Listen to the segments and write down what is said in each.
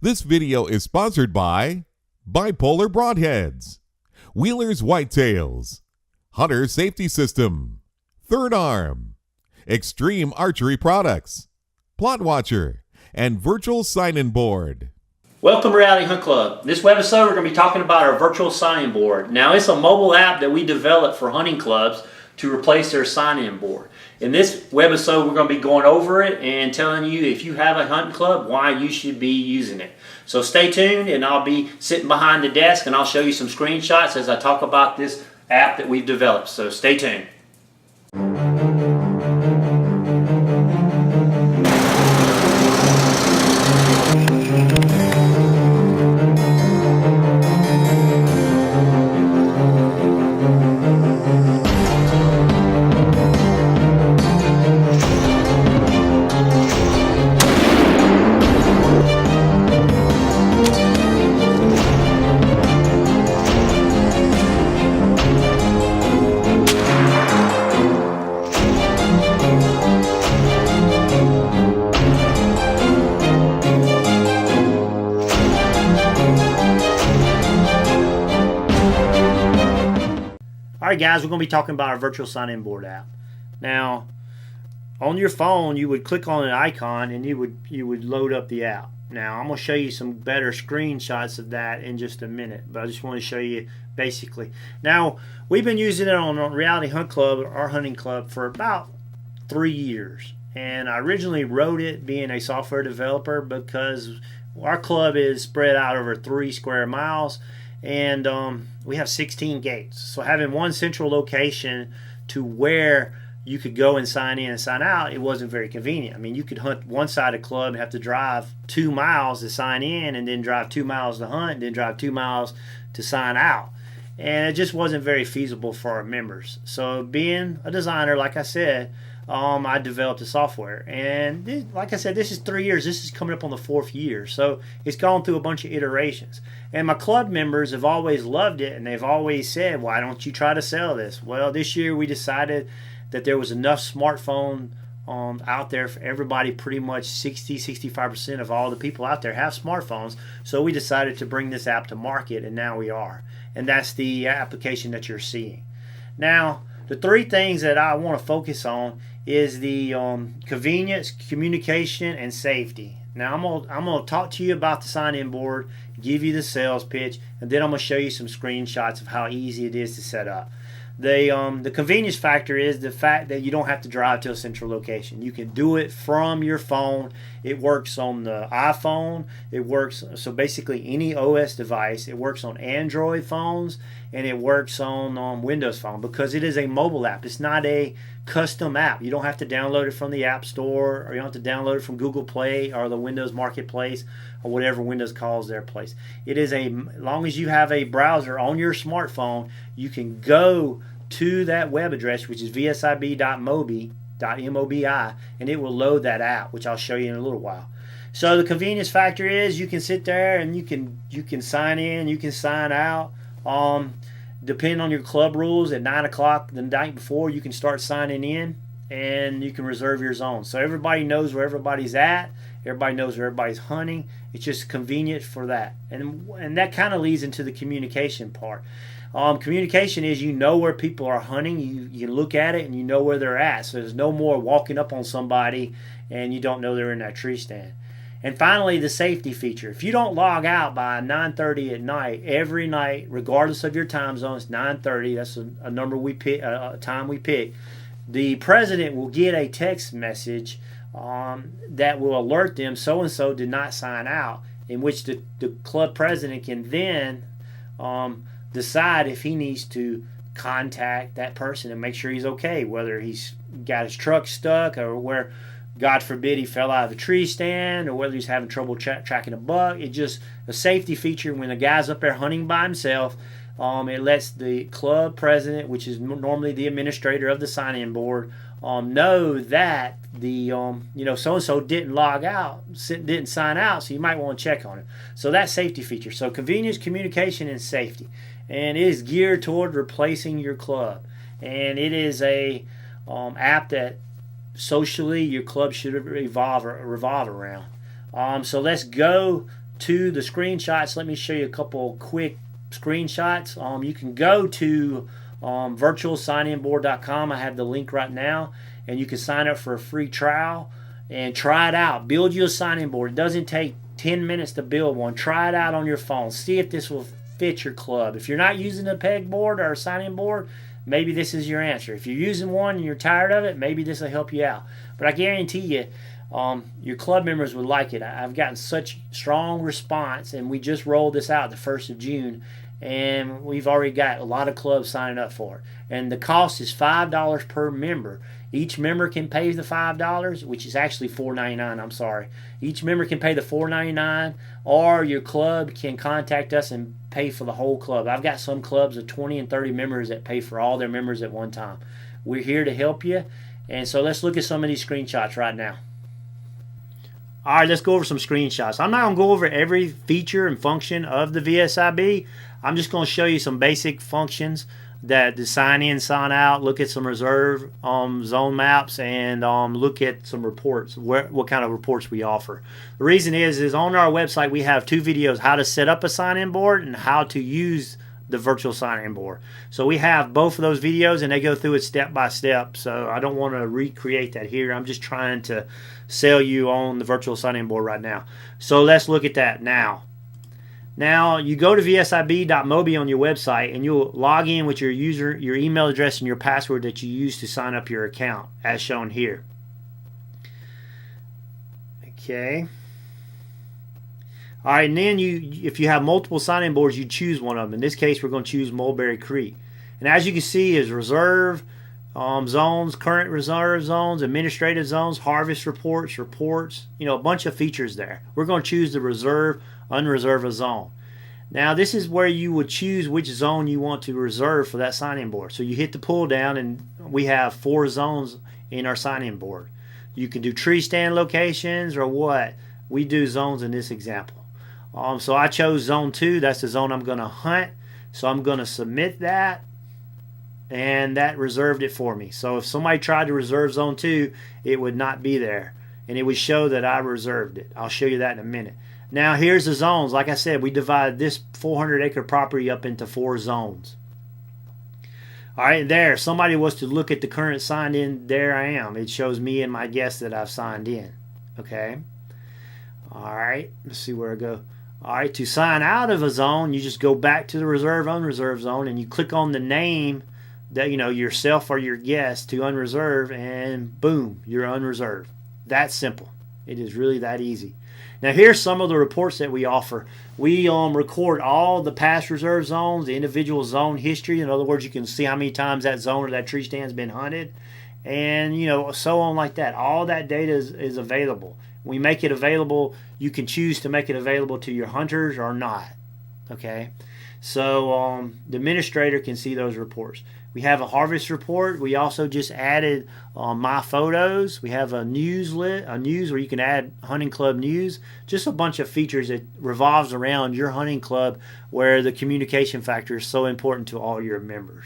This video is sponsored by Bipolar Broadheads, Wheeler's Whitetails, Hunter Safety System, Third Arm, Extreme Archery Products, Plot Watcher, and Virtual Sign-In Board. Welcome to Reality Hunt Club. This webisode we're going to be talking about our virtual sign-in board. Now it's a mobile app that we developed for hunting clubs to replace their sign-in board. In this webisode we're going to be going over it and telling you if you have a hunting club why you should be using it. So stay tuned and I'll be sitting behind the desk and I'll show you some screenshots as I talk about this app that we've developed. So stay tuned. Alright guys, we're going to be talking about our virtual sign-in board app. Now, on your phone you would click on an icon and you would load up the app. Now, I'm going to show you some better screenshots of that in just a minute, but I just want to show you basically. Now, we've been using it on Reality Hunt Club, our hunting club, for about 3 years. And I originally wrote it being a software developer because our club is spread out over 3 square miles. And we have 16 gates. So having one central location to where you could go and sign in and sign out, it wasn't very convenient. I mean, you could hunt one side of the club and have to drive 2 miles to sign in and then drive 2 miles to hunt and then drive 2 miles to sign out. And it just wasn't very feasible for our members. So being a designer, like I said, I developed the software. And like I said, this is 3 years. This is coming up on the 4th year. So it's gone through a bunch of iterations. And my club members have always loved it, and they've always said, why don't you try to sell this? Well, this year we decided that there was enough smartphone out there for everybody. Pretty much 60-65% of all the people out there have smartphones. So we decided to bring this app to market, and now we are. And that's the application that you're seeing. Now, the 3 things that I want to focus on is the convenience, communication, and safety. Now I'm gonna talk to you about the sign-in board, give you the sales pitch, and then I'm gonna show you some screenshots of how easy it is to set up. The convenience factor is the fact that you don't have to drive to a central location. You can do it from your phone. It works on the iPhone. It works, so basically any OS device. It works on Android phones, and it works on Windows phone because it is a mobile app. It's not a custom app. You don't have to download it from the App Store, or you don't have to download it from Google Play or the Windows Marketplace or whatever Windows calls their place. It is as long as you have a browser on your smartphone, you can go to that web address, which is vsib.mobi, and it will load that app, which I'll show you in a little while. So the convenience factor is you can sit there and you can sign in, you can sign out. Depending on your club rules, at 9 o'clock the night before, you can start signing in and you can reserve your zone. So everybody knows where everybody's at. Everybody knows where everybody's hunting. It's just convenient for that. And that kind of leads into the communication part. Communication is you know where people are hunting. You look at it and you know where they're at. So there's no more walking up on somebody and you don't know they're in that tree stand. And finally, the safety feature. If you don't log out by 9:30 at night, every night, regardless of your time zone, it's 9:30. That's a number we pick, a time we pick. The president will get a text message that will alert them so-and-so did not sign out, in which the club president can then decide if he needs to contact that person and make sure he's okay, whether he's got his truck stuck or where, God forbid, he fell out of a tree stand, or whether he's having trouble tracking a buck. It's just a safety feature. When the guy's up there hunting by himself, it lets the club president, which is normally the administrator of the sign-in board, know that the so-and-so didn't log out, didn't sign out, so you might want to check on it. So that's safety feature. So convenience, communication, and safety. And it is geared toward replacing your club. And it is a app that socially your club should revolve around. So let's go to the screenshots, let me show you a couple quick screenshots. You can go to virtualsigninboard.com. I have the link right now, and you can sign up for a free trial and try it out. Build you a sign-in board. It doesn't take 10 minutes to build one. Try it out on your phone. See if this will fit your club. If you're not using a pegboard or a sign-in board, maybe this is your answer. If you're using one and you're tired of it, maybe this will help you out. But I guarantee you, your club members would like it. I've gotten such strong response, and we just rolled this out the 1st of June, and we've already got a lot of clubs signing up for it. And the cost is $5 per member. Each member can pay the $5, which is actually $4.99. I'm sorry. Each member can pay the $4.99, or your club can contact us and pay for the whole club. I've got some clubs of 20 and 30 members that pay for all their members at one time. We're here to help you. And so let's look at some of these screenshots right now. All right, let's go over some screenshots. I'm not going to go over every feature and function of the VSIB. I'm just going to show you some basic functions that the sign in, sign out, look at some reserve zone maps, and look at some reports, what kind of reports we offer. The reason is on our website we have 2 videos, how to set up a sign-in board and how to use the virtual sign-in board. So we have both of those videos, and they go through it step by step. So I don't want to recreate that here. I'm just trying to sell you on the virtual sign-in board right now. So let's look at that now. Now you go to vsib.mobi on your website, and you'll log in with your email address and your password that you use to sign up your account, as shown here. Okay. All right, and then if you have multiple sign-in boards, you choose one of them. In this case, we're going to choose Mulberry Creek. And as you can see, is reserve zones, current reserve zones, administrative zones, harvest reports, a bunch of features there. We're going to choose the reserve, unreserve a zone. Now, this is where you would choose which zone you want to reserve for that sign-in board. So you hit the pull down, and we have 4 zones in our sign-in board. You can do tree stand locations or what. We do zones in this example. So I chose zone 2. That's the zone I'm going to hunt. So I'm going to submit that, and that reserved it for me. So if somebody tried to reserve zone 2, it would not be there, and it would show that I reserved it. I'll show you that in a minute. Now here's the zones. Like I said, we divided this 400-acre property up into 4 zones. All right, there. Somebody was to look at the current signed in. There I am. It shows me and my guests that I've signed in. Okay. All right. Let's see where I go. All right, to sign out of a zone, you just go back to the reserve, unreserved zone, and you click on the name that, yourself or your guest to unreserve, and boom, you're unreserved. That's simple. It is really that easy. Now, here's some of the reports that we offer. We record all the past reserve zones, the individual zone history. In other words, you can see how many times that zone or that tree stand's been hunted, and so on like that. All that data is available. We make it available. You can choose to make it available to your hunters or not. Okay, so the administrator can see those reports. We have a harvest report. We also just added my photos. We have a news where you can add hunting club news. Just a bunch of features that revolves around your hunting club, where the communication factor is so important to all your members.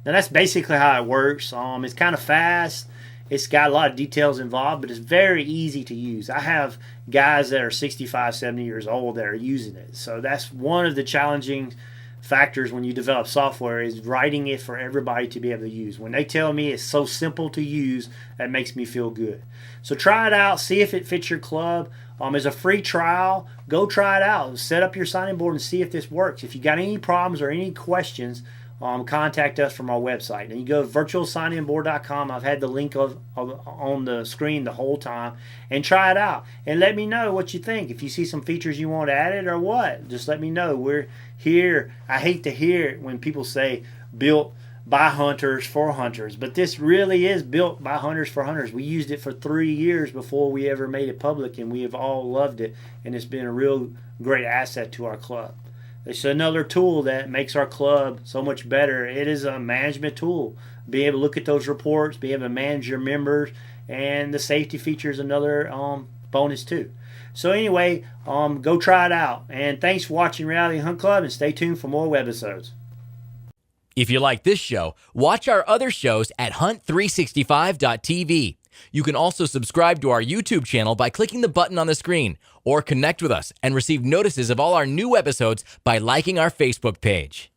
Now that's basically how it works. It's kind of fast. It's got a lot of details involved, but it's very easy to use. I have guys that are 65, 70 years old that are using it. So that's one of the challenging factors when you develop software, is writing it for everybody to be able to use. When they tell me it's so simple to use, that makes me feel good. So try it out. See if it fits your club. It's a free trial. Go try it out. Set up your sign-in board and see if this works. If you got any problems or any questions, contact us from our website. And you go to virtualsigninboard.com. I've had the link on the screen the whole time. And try it out. And let me know what you think. If you see some features you want added or what, just let me know. We're here. I hate to hear it when people say built by hunters for hunters. But this really is built by hunters for hunters. We used it for 3 years before we ever made it public, and we have all loved it. And it's been a real great asset to our club. It's another tool that makes our club so much better. It is a management tool. Be able to look at those reports, be able to manage your members, and the safety feature is another bonus too. So anyway, go try it out. And thanks for watching Reality Hunt Club, and stay tuned for more webisodes. If you like this show, watch our other shows at hunt365.tv. You can also subscribe to our YouTube channel by clicking the button on the screen, or connect with us and receive notices of all our new episodes by liking our Facebook page.